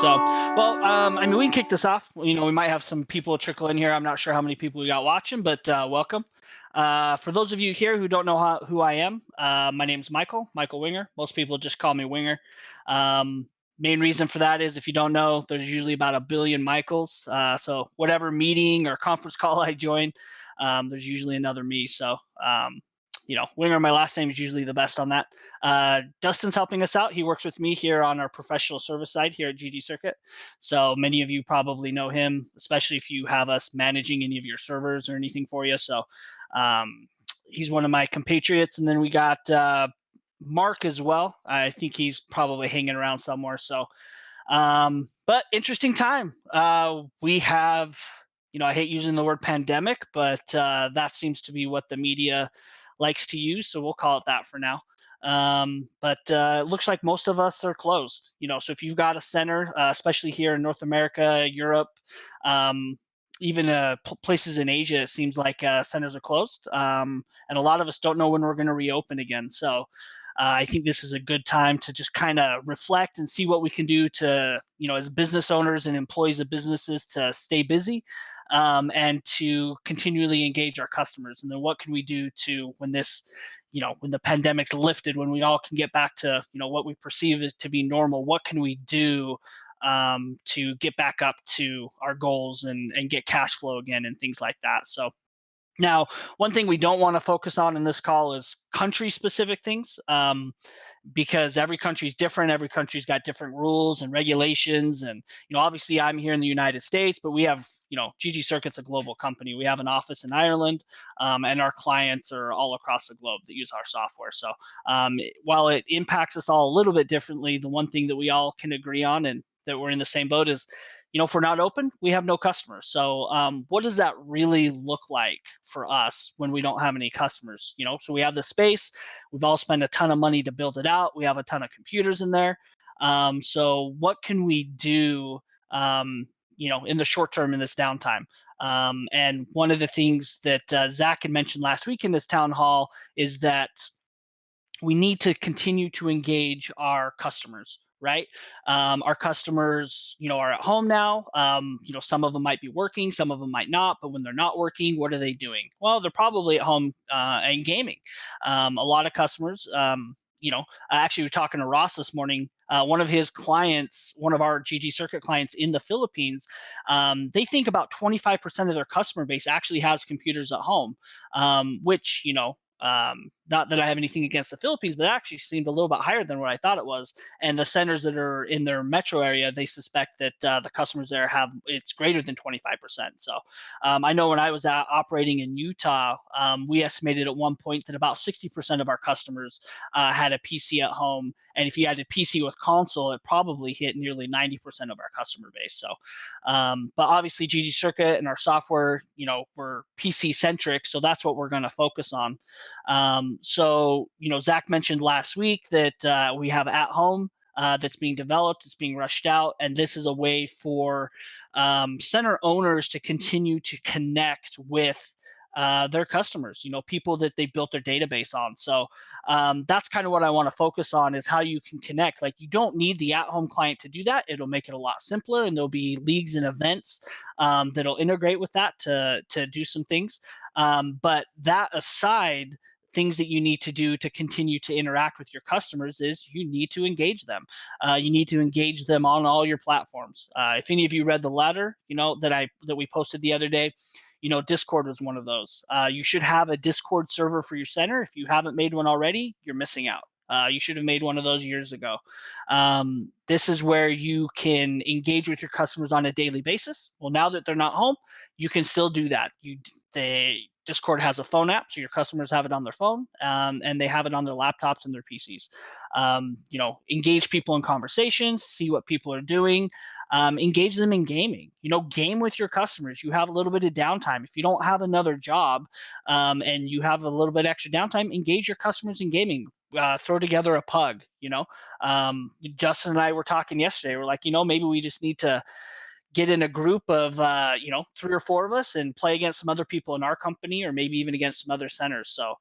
So, I mean, we can kick this off. We might have some people trickle in here. I'm not sure how many people we got watching, but welcome. For those of you here who don't know who I am, my name is Michael Winger. Most people just call me Winger. Um, Main reason for that is if you don't know, there's usually about a billion Michaels. So whatever meeting or conference call I join, there's usually another me. So Winger, my last name is usually the best on that. Dustin's helping us out. He works with me here on our professional service side here at ggCircuit. So many of you probably know him, especially if you have us managing any of your servers or anything for you. So he's one of my compatriots. And then we got Mark as well. I think he's probably hanging around somewhere. So, but interesting time. We have, I hate using the word pandemic, but that seems to be what the media likes to use, so we'll call it that for now. But it looks like most of us are closed. So if you've got a center, especially here in North America, Europe, even places in Asia, it seems like centers are closed, and a lot of us don't know when we're going to reopen again. So I think this is a good time to just kind of reflect and see what we can do to, as business owners and employees of businesses, to stay busy and to continually engage our customers. And then what can we do to, when the pandemic's lifted, when we all can get back to, what we perceive as to be normal, what can we do to get back up to our goals and get cash flow again and things like that. So now, one thing we don't want to focus on in this call is country-specific things, because every country is different. Every country's got different rules and regulations. And obviously, I'm here in the United States, but we have, ggCircuit's a global company. We have an office in Ireland, and our clients are all across the globe that use our software. So while it impacts us all a little bit differently, the one thing that we all can agree on and that we're in the same boat is, if we're not open, we have no customers. So what does that really look like for us when we don't have any customers? So we have the space, we've all spent a ton of money to build it out. We have a ton of computers in there. So what can we do, in the short term in this downtime? And one of the things that Zach had mentioned last week in this town hall is that we need to continue to engage our customers, right? Our customers, are at home now. Some of them might be working, some of them might not, but when they're not working, what are they doing? Well, they're probably at home and gaming. A lot of customers, I actually was talking to Ross this morning. One of his clients, one of our ggCircuit clients in the Philippines, they think about 25% of their customer base actually has computers at home, which, not that I have anything against the Philippines, but it actually seemed a little bit higher than what I thought it was. And the centers that are in their metro area, they suspect that the customers there it's greater than 25%. So I know when I was operating in Utah, we estimated at one point that about 60% of our customers had a PC at home. And if you had a PC with console, it probably hit nearly 90% of our customer base. So, but obviously ggCircuit and our software, we're PC centric. So that's what we're going to focus on. So, Zach mentioned last week that we have at home that's being developed, it's being rushed out, and this is a way for center owners to continue to connect with their customers, people that they built their database on. So that's kind of what I want to focus on, is how you can connect. Like, you don't need the at-home client to do that. It'll make it a lot simpler, and there'll be leagues and events that'll integrate with that to do some things. But that aside, things that you need to do to continue to interact with your customers is you need to engage them. You need to engage them on all your platforms. If any of you read the letter, that we posted the other day, Discord was one of those. You should have a Discord server for your center. If you haven't made one already, you're missing out. You should have made one of those years ago. This is where you can engage with your customers on a daily basis. Well, now that they're not home, you can still do that. Discord has a phone app, so your customers have it on their phone, and they have it on their laptops and their PCs. Engage people in conversations, see what people are doing, engage them in gaming. Game with your customers. You have a little bit of downtime. If you don't have another job and you have a little bit extra downtime, engage your customers in gaming. Throw together a pug. Justin and I were talking yesterday. We're like, maybe we just need to get in a group of 3 or 4 of us and play against some other people in our company, or maybe even against some other centers. So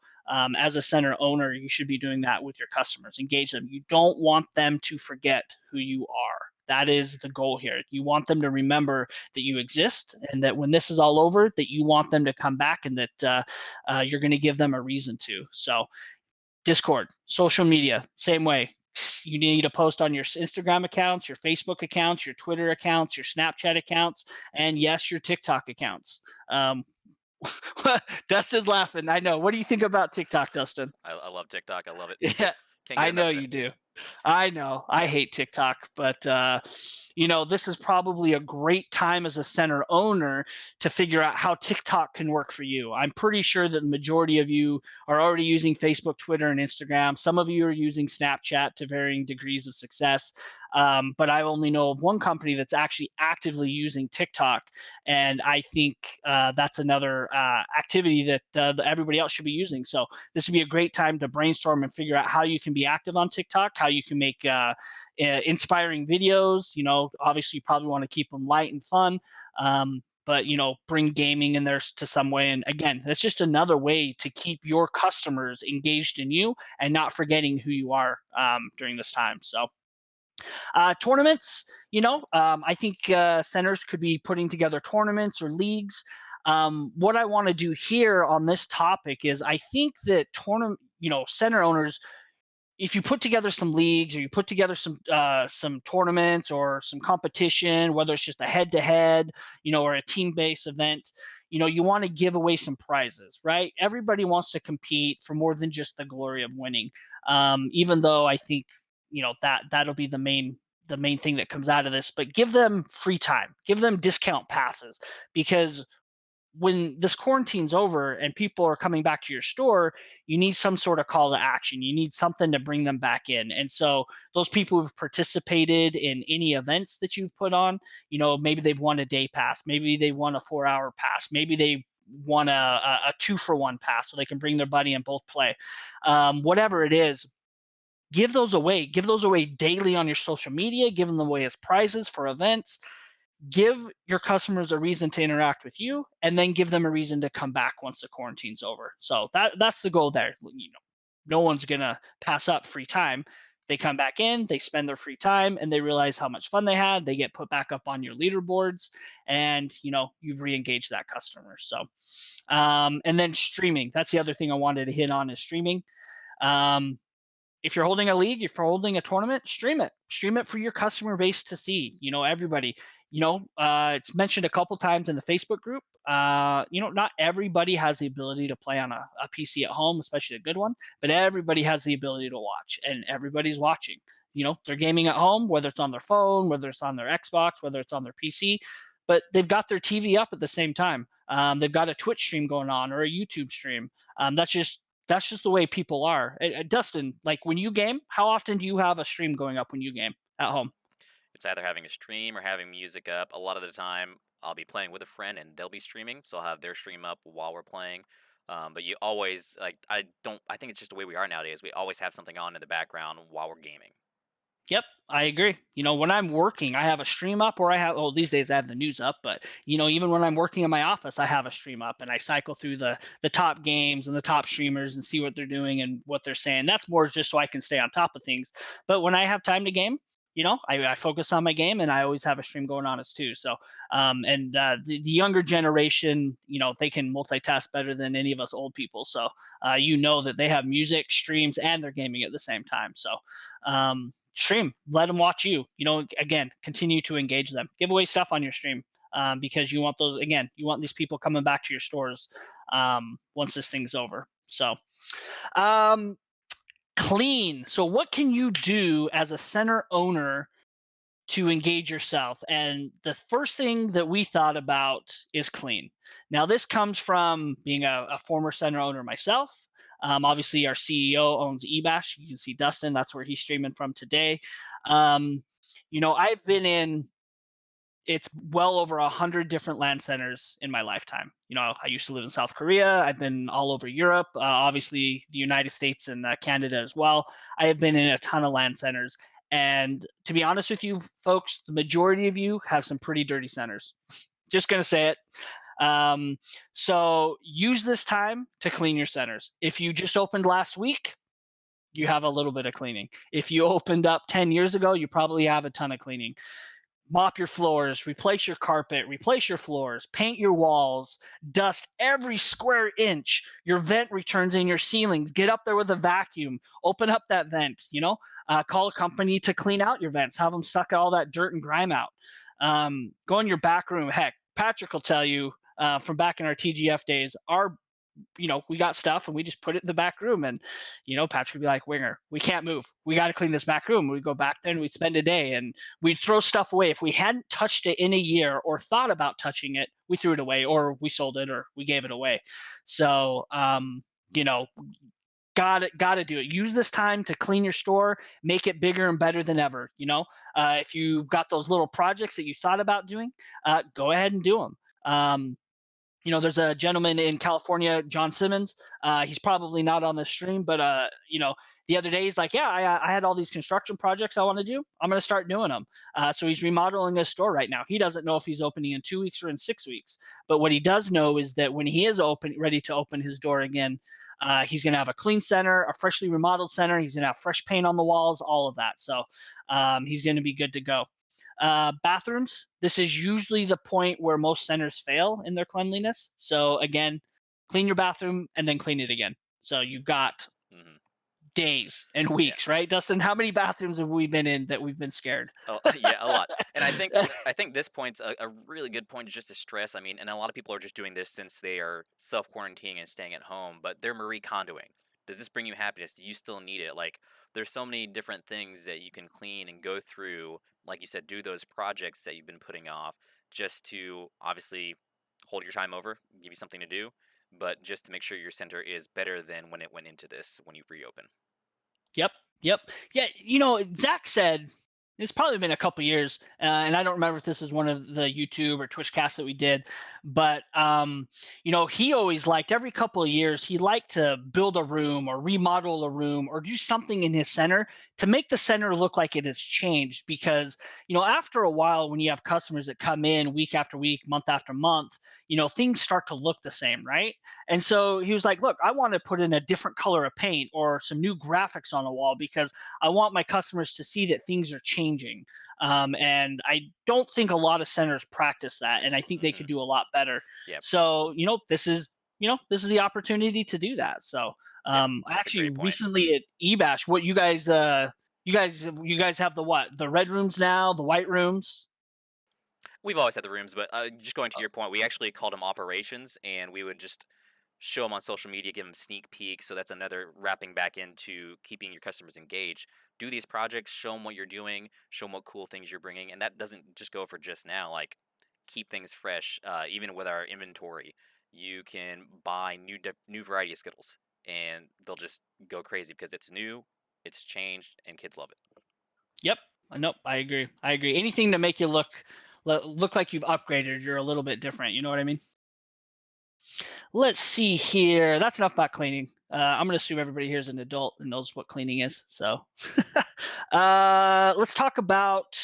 as a center owner, you should be doing that with your customers. Engage them. You don't want them to forget who you are. That is the goal here. You want them to remember that you exist, and that when this is all over, that you want them to come back, and that you're going to give them a reason to. So Discord, social media, same way. You need to post on your Instagram accounts, your Facebook accounts, your Twitter accounts, your Snapchat accounts, and yes, your TikTok accounts. Um, Dustin's laughing. I know. What do you think about TikTok, Dustin? I love TikTok. I love it. Yeah, Can't get I know enough of it. you do. I know. I Yeah. hate TikTok, but this is probably a great time as a center owner to figure out how TikTok can work for you. I'm pretty sure that the majority of you are already using Facebook, Twitter, and Instagram. Some of you are using Snapchat to varying degrees of success. But I only know of one company that's actually actively using TikTok, and I think that's another activity that everybody else should be using. So this would be a great time to brainstorm and figure out how you can be active on TikTok, how you can make inspiring videos. Obviously, you probably want to keep them light and fun. But bring gaming in there to some way, and again, that's just another way to keep your customers engaged in you and not forgetting who you are during this time. So tournaments, I think centers could be putting together tournaments or leagues. What I want to do here on this topic is I think that center owners, if you put together some leagues or you put together some tournaments or some competition, whether it's just a head-to-head, or a team-based event, you want to give away some prizes, right? Everybody wants to compete for more than just the glory of winning. Even though I think that'll be the main thing that comes out of this, but give them free time, give them discount passes, because when this quarantine's over and people are coming back to your store, you need some sort of call to action. You need something to bring them back in. And so those people who've participated in any events that you've put on, maybe they've won a day pass, maybe they won a 4-hour pass, maybe they won a 2-for-1 pass so they can bring their buddy and both play. Whatever it is, give those away. Give those away daily on your social media. Give them away as prizes for events. Give your customers a reason to interact with you, and then give them a reason to come back once the quarantine's over. So that's the goal there. No one's gonna pass up free time. They come back in, they spend their free time, and they realize how much fun they had. They get put back up on your leaderboards, and you've re-engaged that customer. So, and then streaming. That's the other thing I wanted to hit on is streaming. Um, if you're holding a league, if you're holding a tournament, stream it. Stream it for your customer base to see. Everybody. It's mentioned a couple times in the Facebook group. Not everybody has the ability to play on a PC at home, especially a good one, but everybody has the ability to watch, and everybody's watching. They're gaming at home, whether it's on their phone, whether it's on their Xbox, whether it's on their PC, but they've got their TV up at the same time. They've got a Twitch stream going on or a YouTube stream. That's just the way people are. Dustin, like when you game, how often do you have a stream going up when you game at home? It's either having a stream or having music up. A lot of the time, I'll be playing with a friend and they'll be streaming, so I'll have their stream up while we're playing. But you always like I don't. I think it's just the way we are nowadays. We always have something on in the background while we're gaming. Yep, I agree. When I'm working, I have a stream up, or these days I have the news up, but even when I'm working in my office, I have a stream up and I cycle through the top games and the top streamers and see what they're doing and what they're saying. That's more just so I can stay on top of things. But when I have time to game, I focus on my game, and I always have a stream going on as too. So, and the younger generation, they can multitask better than any of us old people. So, that they have music, streams, and they're gaming at the same time. So, stream, let them watch you. Again, continue to engage them. Give away stuff on your stream, because you want these people coming back to your stores once this thing's over. So, um, clean. So, what can you do as a center owner to engage yourself? And the first thing that we thought about is clean. Now, this comes from being a former center owner myself. Obviously, our CEO owns eBash. You can see Dustin. That's where he's streaming from today. I've been in it's well over 100 different land centers in my lifetime. I used to live in South Korea. I've been all over Europe, obviously the United States and Canada as well. I have been in a ton of land centers. And to be honest with you, folks, the majority of you have some pretty dirty centers. Just going to say it. So use this time to clean your centers. If you just opened last week, you have a little bit of cleaning. If you opened up 10 years ago, you probably have a ton of cleaning. Mop your floors, replace your carpet, replace your floors, paint your walls, dust every square inch. Your vent returns in your ceilings. Get up there with a vacuum, open up that vent, call a company to clean out your vents, have them suck all that dirt and grime out. Go in your back room. Heck, Patrick will tell you from back in our TGF days, we got stuff and we just put it in the back room. And, Patrick would be like, Winger, we can't move. We got to clean this back room. We'd go back there and we'd spend a day and we'd throw stuff away. If we hadn't touched it in a year or thought about touching it, we threw it away or we sold it or we gave it away. So, you know, got to do it. Use this time to clean your store, make it bigger and better than ever. If you've got those little projects that you thought about doing, go ahead and do them. There's a gentleman in California, John Simmons. He's probably not on the stream, but the other day he's like, yeah, I had all these construction projects I want to do. I'm going to start doing them. So he's remodeling his store right now. He doesn't know if he's opening in 2 weeks or in 6 weeks, but what he does know is that when he is ready to open his door again, he's going to have a clean center, a freshly remodeled center. He's going to have fresh paint on the walls, all of that. So he's going to be good to go. Bathrooms, this is usually the point where most centers fail in their cleanliness. So again, clean your bathroom and then clean it again. So you've got Hmm. days and Yeah. weeks, right? Dustin, how many bathrooms have we been in that we've been scared? Oh, yeah, a lot. And I think this point's a really good point just to stress. I mean, and a lot of people are just doing this since they are self quarantining and staying at home, but they're Marie Kondoing. Does this bring you happiness? Do you still need it? Like, there's so many different things that you can clean and go through. Like you said, do those projects that you've been putting off just to obviously hold your time over, give you something to do, but just to make sure your center is better than when it went into this when you reopen. Yep. Yep. Yeah. Zach said it's probably been a couple years, and I don't remember if this is one of the YouTube or Twitch casts that we did, but he always liked every couple of years he liked to build a room or remodel a room or do something in his center to make the center look like it has changed. Because after a while, when you have customers that come in week after week, month after month, things start to look the same, right? And so he was like, look, I want to put in a different color of paint or some new graphics on the wall because I want my customers to see that things are changing. And I don't think a lot of centers practice that. And I think they Hmm. could do a lot better. Yeah, So, this is the opportunity to do that. So, yeah, that's a actually great point. recently at eBash, what you guys have the what? The red rooms now, the white rooms? We've always had the rooms, but just going to your point, we actually called them operations, and we would just show them on social media, give them sneak peeks. So that's another wrapping back into keeping your customers engaged. Do these projects, show them what you're doing, show them what cool things you're bringing, and that doesn't just go for just now. Like, keep things fresh. Even with our inventory, you can buy new variety of Skittles, and they'll just go crazy because it's new, it's changed, and kids love it. Yep. Nope. I agree. I agree. Anything to make you look like you've upgraded, you're a little bit different. You know what I mean? Let's see here. That's enough about cleaning. I'm going to assume everybody here is an adult and knows what cleaning is. So let's talk about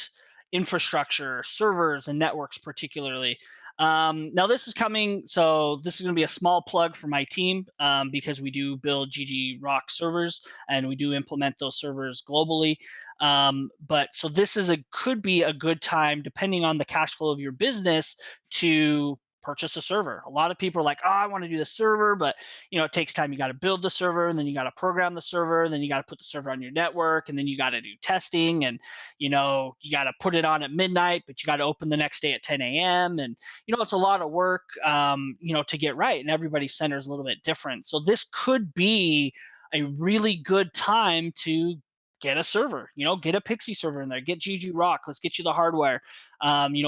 infrastructure, servers, and networks, particularly. Now, this is coming. So, this is going to be a small plug for my team because we do build ggRock servers and we do implement those servers globally. But so this could be a good time, depending on the cash flow of your business, to purchase a server. A lot of people are like, oh, I want to do the server, but it takes time. You got to build the server, and then you got to program the server, and then you got to put the server on your network, and then you got to do testing, and you got to put it on at midnight, but you got to open the next day at 10 a.m. And it's a lot of work, to get right, and everybody's center is a little bit different. So this could be a really good time to get a server, get a Pixie server in there, get ggRock, let's get you the hardware,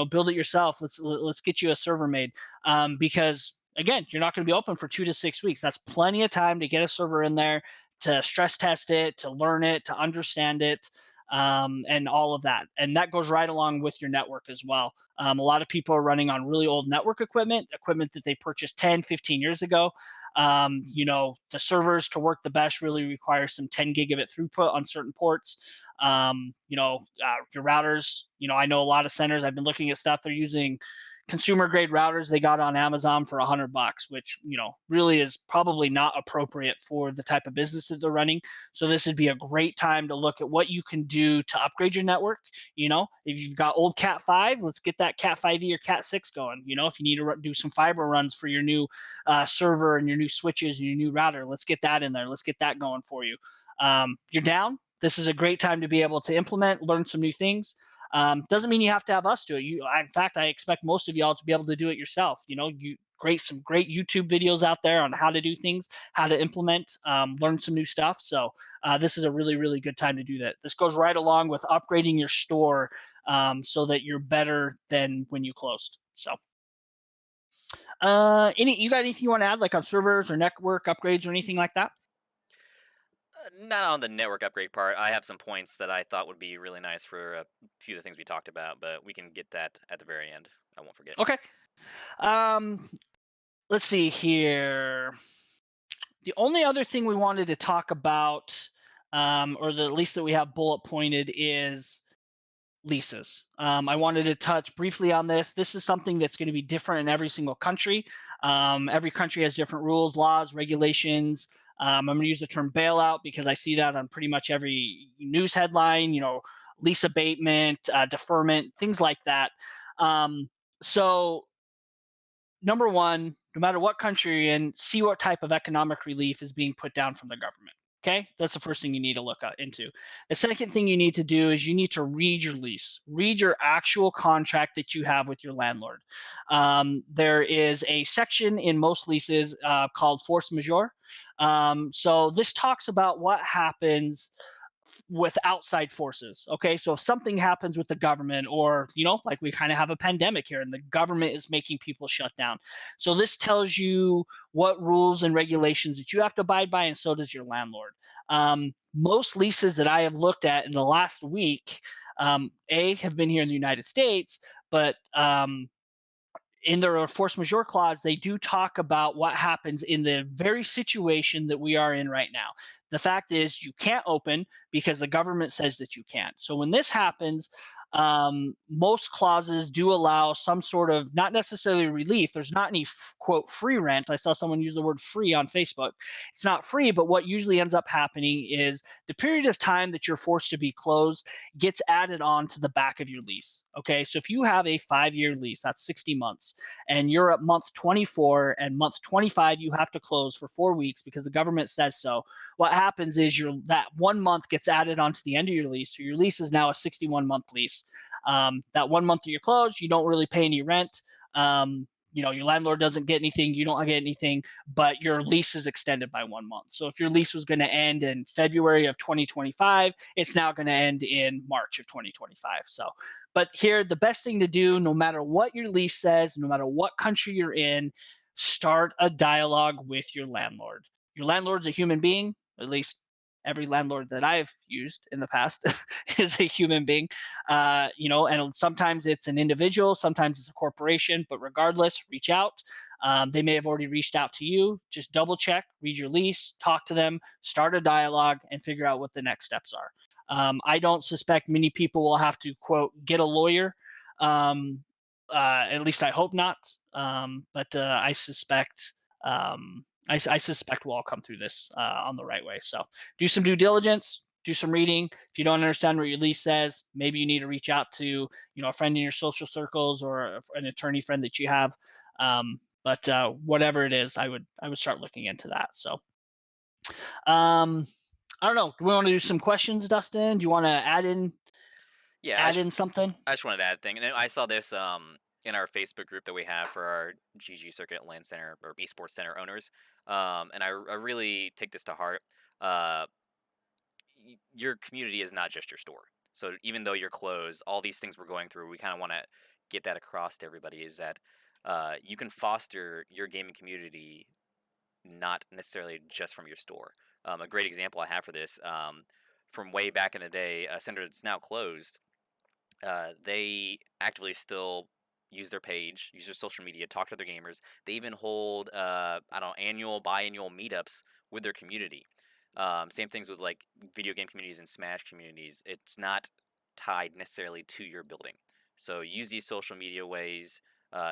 build it yourself. Let's get you a server made, because again, you're not going to be open for 2 to 6 weeks. That's plenty of time to get a server in there, to stress test it, to learn it, to understand it, and all of that. And that goes right along with your network as well. A lot of people are running on really old network equipment that they purchased 10, 15 years ago. The servers to work the best really require some 10 gigabit throughput on certain ports. Your routers, I know a lot of centers, I've been looking at stuff they're using consumer grade routers they got on Amazon for $100, which really is probably not appropriate for the type of business that they're running. So this would be a great time to look at what you can do to upgrade your network. If you've got old Cat 5, let's get that Cat 5e or Cat 6 going. If you need to do some fiber runs for your new server and your new switches and your new router, let's get that in there. Let's get that going for you. You're down. This is a great time to be able to implement, learn some new things. Doesn't mean you have to have us do it. In fact, I expect most of y'all to be able to do it yourself. Some great YouTube videos out there on how to do things, how to implement, learn some new stuff. So this is a really, really good time to do that. This goes right along with upgrading your store so that you're better than when you closed. So, you got anything you want to add, like on servers or network upgrades or anything like that? Not on the network upgrade part. I have some points that I thought would be really nice for a few of the things we talked about, but we can get that at the very end. I won't forget. Okay. Um, let's see here. The only other thing we wanted to talk about, or at least that we have bullet pointed, is leases. I wanted to touch briefly on this. This is something that's going to be different in every single country. Every country has different rules, laws, regulations. I'm going to use the term bailout because I see that on pretty much every news headline, lease abatement, deferment, things like that. So number one, no matter what country you're in, see what type of economic relief is being put down from the government. Okay, that's the first thing you need to look into. The second thing you need to do is you need to read your lease, read your actual contract that you have with your landlord. There is a section in most leases called force majeure. So this talks about what happens with outside forces. Okay, so if something happens with the government, or like we kind of have a pandemic here and the government is making people shut down, so this tells you what rules and regulations that you have to abide by, and so does your landlord. Most leases that I have looked at in the last week have been here in the United States, but in their force majeure clause, they do talk about what happens in the very situation that we are in right now. The fact is, you can't open because the government says that you can't. So when this happens, most clauses do allow some sort of, not necessarily relief. There's not any quote free rent. I saw someone use the word free on Facebook. It's not free, but what usually ends up happening is the period of time that you're forced to be closed gets added on to the back of your lease. Okay, so if you have a 5-year lease, that's 60 months, and you're at month 24 and month 25, you have to close for 4 weeks because the government says so. What happens is that 1 month gets added onto the end of your lease. So your lease is now a 61-month lease. That 1 month that you're closed, you don't really pay any rent. Your landlord doesn't get anything, you don't get anything, but your lease is extended by 1 month. So if your lease was going to end in February of 2025, it's now going to end in March of 2025. So, but here, the best thing to do, no matter what your lease says, no matter what country you're in, start a dialogue with your landlord. Your landlord's a human being, at least every landlord that I've used in the past is a human being. And sometimes it's an individual, sometimes it's a corporation, but regardless, reach out. They may have already reached out to you. Just double check, read your lease, talk to them, start a dialogue, and figure out what the next steps are. I don't suspect many people will have to, quote, get a lawyer. At least I hope not. But I suspect I suspect we'll all come through this on the right way. So do some due diligence, do some reading. If you don't understand what your lease says, maybe you need to reach out to a friend in your social circles or an attorney friend that you have. But whatever it is, I would start looking into that. So um, I don't know. Do we want to do some questions, Dustin? Do you want to Yeah, add in something? I just wanted to add a thing, and then I saw this in our Facebook group that we have for our ggCircuit LAN Center or esports center owners, and I really take this to heart. Uh, your community is not just your store. So even though you're closed, all these things we're going through, we kind of want to get that across to everybody is that you can foster your gaming community not necessarily just from your store. A great example I have for this from way back in the day, a center that's now closed, they actively still use their page, use their social media, talk to their gamers. They even hold, I don't know, annual, biannual meetups with their community. Same things with like video game communities and Smash communities. It's not tied necessarily to your building. So use these social media ways.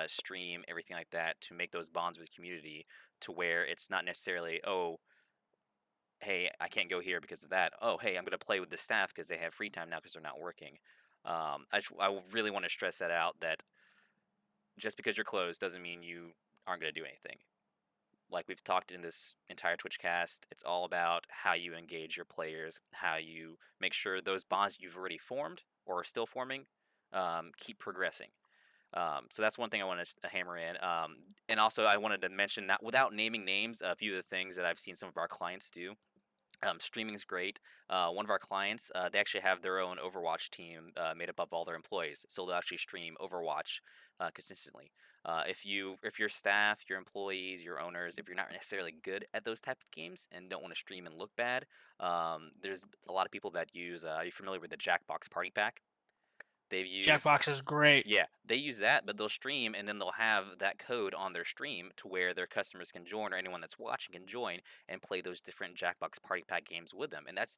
stream, everything like that, to make those bonds with the community to where it's not necessarily, oh, hey, I can't go here because of that. Oh, hey, I'm going to play with the staff because they have free time now because they're not working. I really want to stress that out, that just because you're closed doesn't mean you aren't going to do anything. Like we've talked in this entire Twitch cast, it's all about how you engage your players, how you make sure those bonds you've already formed or are still forming keep progressing. So that's one thing I want to hammer in. And also, I wanted to mention that without naming names, a few of the things that I've seen some of our clients do. Streaming's great. One of our clients, they actually have their own Overwatch team made up of all their employees, so they'll actually stream Overwatch consistently. If your staff, your employees, your owners, if you're not necessarily good at those type of games and don't want to stream and look bad, there's a lot of people that use. Are you familiar with the Jackbox Party Pack? They've used Jackbox is great. Yeah, they use that, but they'll stream and then they'll have that code on their stream to where their customers can join, or anyone that's watching can join and play those different Jackbox Party Pack games with them. And that's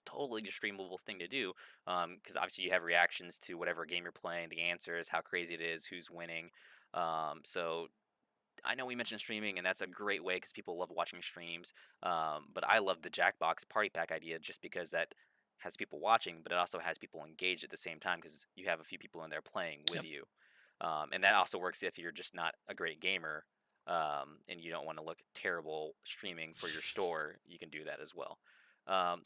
totally a streamable thing to do, because obviously you have reactions to whatever game you're playing, the answers, how crazy it is, who's winning. So I know we mentioned streaming, and that's a great way because people love watching streams. But I love the Jackbox Party Pack idea just because that has people watching, but it also has people engaged at the same time because you have a few people in there playing with Yep. you. And that also works if you're just not a great gamer, and you don't want to look terrible streaming for your store. You can do that as well.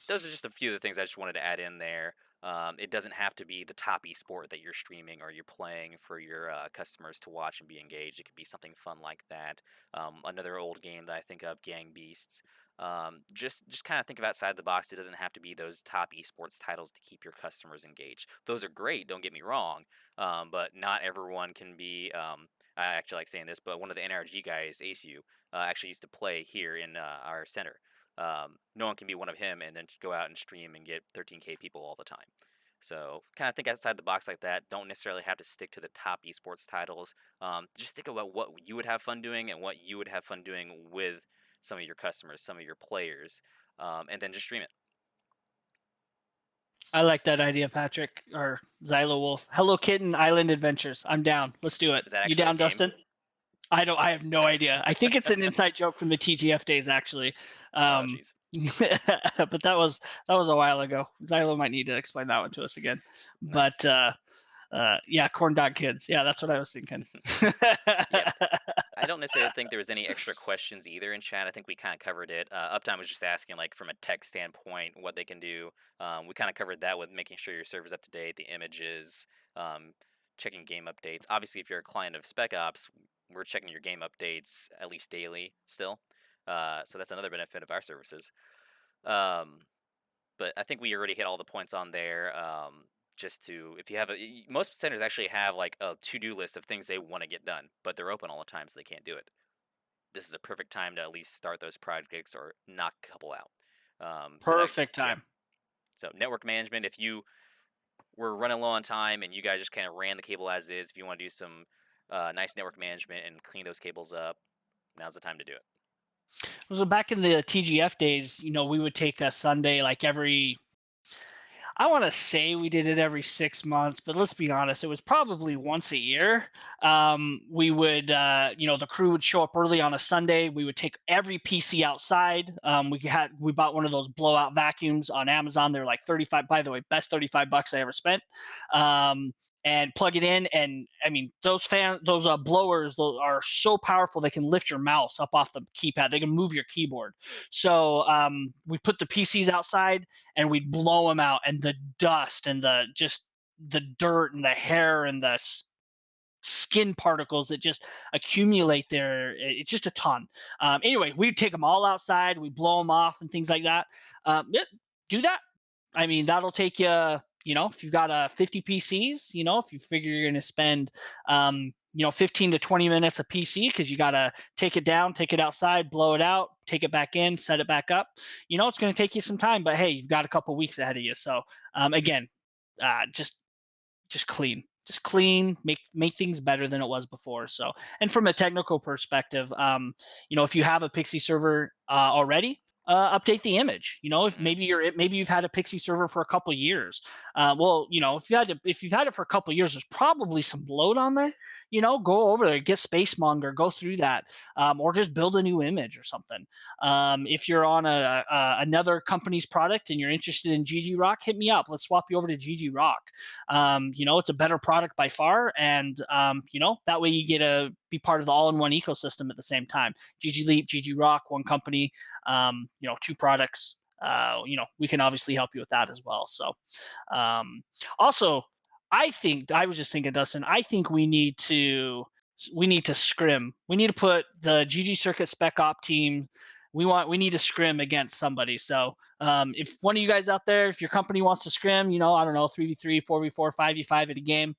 Those are just a few of the things I just wanted to add in there. It doesn't have to be the top esport that you're streaming or you're playing for your customers to watch and be engaged. It could be something fun like that. Another old game that I think of, Gang Beasts. Just kind of think of outside the box. It doesn't have to be those top esports titles to keep your customers engaged. Those are great. Don't get me wrong, but not everyone can be. I actually like saying this, but one of the NRG guys, ACU, actually used to play here in our center. No one can be one of him and then go out and stream and get 13K people all the time. So kind of think outside the box like that. Don't necessarily have to stick to the top esports titles. Just think about what you would have fun doing and what you would have fun doing with some of your customers, some of your players, and then just stream it. I like that idea, Patrick, or Xylo Wolf. Hello Kitten Island Adventures. I'm down. Let's do it. Is that You actually a down, game? Dustin? I don't. I have no idea. I think it's an inside joke from the TGF days, actually. Oh, Um, jeez. but that was a while ago. Xylo might need to explain that one to us again. Nice. But yeah, corn dog kids. Yeah, that's what I was thinking. Yep. I don't necessarily think there was any extra questions either in chat. I think we kind of covered it. Uptime was just asking, like, from a tech standpoint, what they can do. We kind of covered that with making sure your server's up to date, the images, checking game updates. Obviously, if you're a client of SpecOps, we're checking your game updates at least daily still. So that's another benefit of our services. Um, but I think we already hit all the points on there. Just to, if you have most centers actually have like a to-do list of things they want to get done, but they're open all the time, so they can't do it. This is a perfect time to at least start those projects or knock a couple out. Perfect Yeah. time. So network management, if you were running low on time and you guys just kind of ran the cable as is, if you want to do some nice network management and clean those cables up, now's the time to do it. So back in the TGF days, we would take a Sunday like every. I want to say we did it every 6 months, but let's be honest, it was probably once a year. We would, the crew would show up early on a Sunday. We would take every PC outside. We bought one of those blowout vacuums on Amazon. They're like 35. By the way, best $35 I ever spent. And plug it in, and I mean those blowers, those are so powerful they can lift your mouse up off the keypad. They can move your keyboard. So we put the PCs outside and we'd blow them out, and the dust and the dirt and the hair and the skin particles that just accumulate there, it's just a ton. Anyway, we'd take them all outside, we blow them off and things like that. Do that. I mean, that'll take you, if you've got 50 PCs, if you figure you're going to spend 15 to 20 minutes a PC, because you got to take it down, take it outside, blow it out, take it back in, set it back up. It's going to take you some time, but hey, you've got a couple weeks ahead of you. So again, just clean, make things better than it was before. So, and from a technical perspective, if you have a Pixie server already, update the image. If maybe you've had a Pixie server for a couple of years. Well, if you've had it for a couple of years, there's probably some bloat on there. go over there, get Space Monger, go through that, or just build a new image or something. If you're on another company's product and you're interested in ggRock, hit me up. Let's swap you over to ggRock. It's a better product by far, and that way you get to be part of the all-in-one ecosystem at the same time. ggLeap, ggRock, one company, two products. We can obviously help you with that as well. So, also, I was just thinking, Dustin, I think we need to scrim. We need to put the ggCircuit SpecOps team. We need to scrim against somebody. So if one of you guys out there, if your company wants to scrim, I don't know, 3v3, 4v4, 5v5 at a game.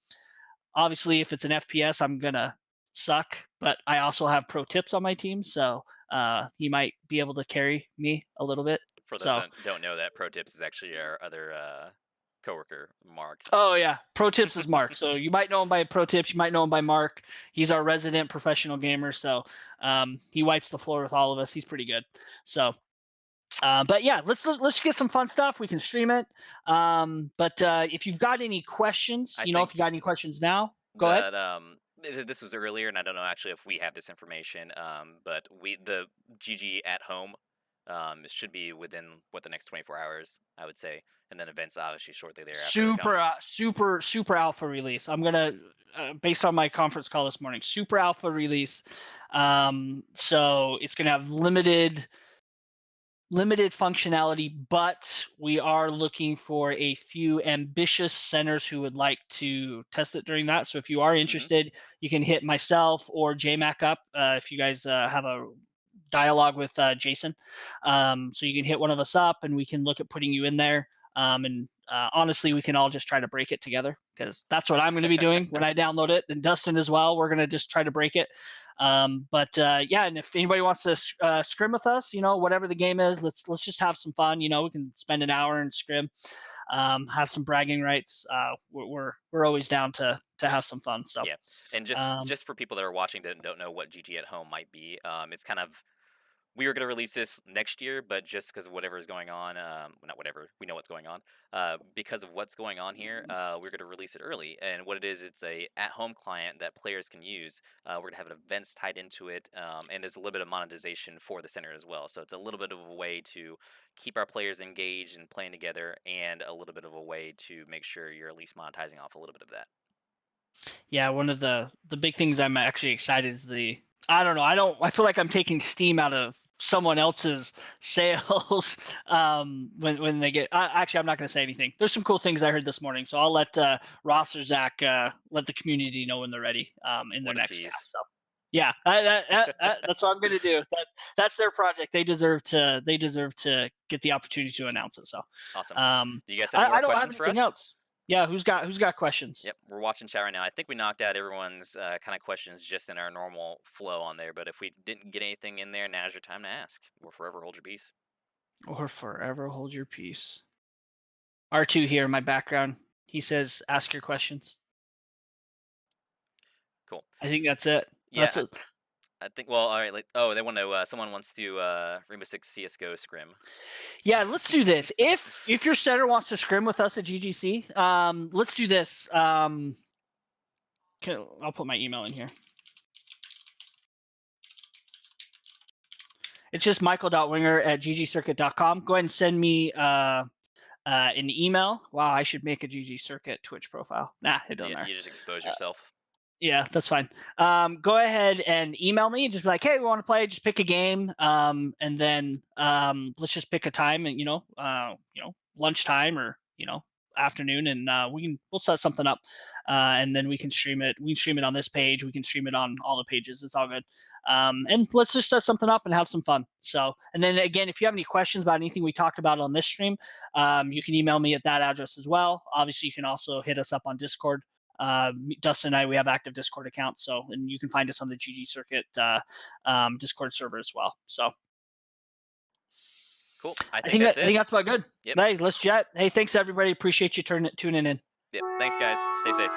Obviously, if it's an FPS, I'm gonna suck, but I also have pro tips on my team, so he might be able to carry me a little bit. For those So, that don't know, that Pro Tips is actually our other coworker, Mark. oh yeah, Pro Tips is Mark. So you might know him by Pro Tips. You might know him by Mark. He's our resident professional gamer. So he wipes the floor with all of us. He's pretty good. So, but yeah, let's get some fun stuff. We can stream it. But if you've got any questions, I if think you got any questions now, go ahead. that this was earlier, and I don't know actually if we have this information. But the GG at home, it should be within the next 24 hours, I would say, and then events obviously shortly thereafter come. Super alpha release. I'm gonna, based on my conference call this morning, super alpha release. So it's gonna have limited functionality, but we are looking for a few ambitious centers who would like to test it during that. So if you are Hmm. interested, you can hit myself or JMac up if you guys have a dialogue with Jason. So you can hit one of us up and we can look at putting you in there. And honestly, we can all just try to break it together because that's what I'm going to be doing when I download it. And Dustin as well. We're going to just try to break it. But yeah, and if anybody wants to scrim with us, whatever the game is, let's just have some fun. We can spend an hour and scrim, have some bragging rights. We're always down to have some fun. So Yeah, and um, just for people that are watching that don't know what GG at home might be, it's kind of, we were going to release this next year, but just because of whatever is going on, not whatever, we know what's going on. Because of what's going on here, we're going to release it early. And what it is, it's a at-home client that players can use. We're going to have events tied into it, and there's a little bit of monetization for the center as well. So it's a little bit of a way to keep our players engaged and playing together, and a little bit of a way to make sure you're at least monetizing off a little bit of that. yeah, one of the big things I'm actually excited is I don't know, I feel like I'm taking steam out of someone else's sales when they get. Actually, I'm not going to say anything. There's some cool things I heard this morning, so I'll let Ross or Zach let the community know when they're ready in their What a next cast. tease. So yeah, that's what I'm going to do. That's their project. They deserve to get the opportunity to announce it. So Awesome. Do you guys have any more I don't have questions for anything us? else. Yeah, who's got questions? Yep, we're watching chat right now. I think we knocked out everyone's kind of questions just in our normal flow on there. But if we didn't get anything in there, now's your time to ask. Or forever hold your peace. Or forever hold your peace. R2 here in my background. He says, "Ask your questions." Cool. I think that's it. Yeah, That's it. I think. Well, all right. They want to. Someone wants to Rainbow Six CS:GO scrim. Yeah, let's do this. If your setter wants to scrim with us at GGC, let's do this. I'll put my email in here. It's just michael.winger@ggcircuit.com. Go ahead and send me an email. Wow, I should make a ggCircuit Twitch profile. Nah, it doesn't Yeah, matter. you just expose yourself. Yeah, that's fine. Go ahead and email me and just be like, hey, we want to play. Just pick a game, and then let's just pick a time and lunchtime or afternoon, and we'll set something up, and then we can stream it. We can stream it on this page. We can stream it on all the pages. It's all good. And let's just set something up and have some fun. So, and then again, if you have any questions about anything we talked about on this stream, you can email me at that address as well. Obviously, you can also hit us up on Discord. Dustin and I, we have active Discord accounts, so and you can find us on the ggCircuit Discord server as well. So Cool. I think that's I think it. that's about good. Yep. Hey, let's jet. Hey, thanks everybody. Appreciate you tuning in. Yep. Thanks, guys. Stay safe.